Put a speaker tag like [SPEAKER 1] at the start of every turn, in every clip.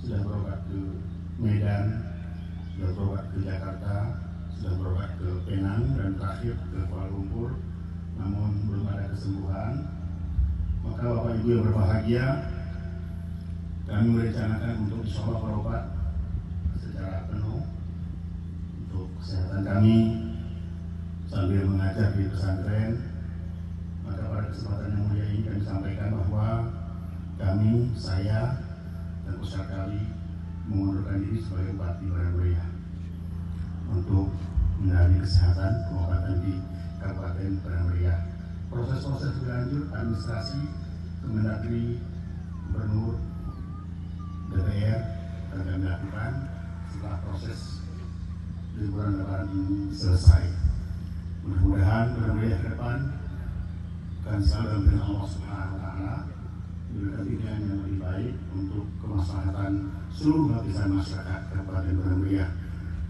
[SPEAKER 1] sudah berobat ke Medan, sudah berobat ke Jakarta, sudah berobat ke Penang, dan terakhir ke Kuala Lumpur, namun belum ada kesembuhan. Maka Bapak Ibu yang berbahagia, kami merencanakan untuk insyaallah berobat secara penuh untuk kesehatan kami sambil mengajar di pesantren. Maka pada kesempatan yang mulia ini kami sampaikan bahwa kami, saya dan Ustaz Kali mengundurkan diri sebagai bupati Padang Meriah untuk menjalani kesehatan pengobatan di Kabupaten Padang Meriah. Proses-proses berlanjut administrasi Kemendagri, Gubernur, DPR akan kami lakukan setelah proses liburan lebaran ini selesai. Mudah-mudahan Padang Meriah ke depan akan selalu dalam Allah Subhanahu wa Ta'ala diberikan pilihan yang lebih baik untuk kemaslahatan seluruh lapisan masyarakat Kabupaten Padang Meriah.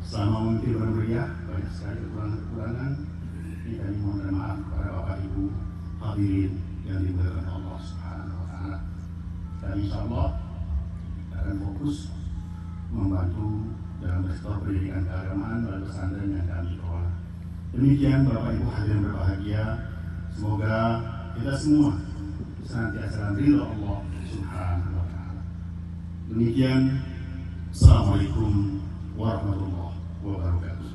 [SPEAKER 1] Selama memimpin Padang Meriah banyak sekali kekurangan. Ini kami mohon maaf kepada Bapak Ibu hadirin yang dimuliakan Allah Subhanahu wa Ta'ala. Dan insyaallah akan fokus membantu dalam sektor pendidikan keagamaan melalui pesantren yang kami kelola. Demikian Bapak Ibu hadirin berbahagia, semoga kita semua senantiasa dalam ridha Allah Subhanahu wa Ta'ala. Demikian, Assalamualaikum warahmatullahi wabarakatuh.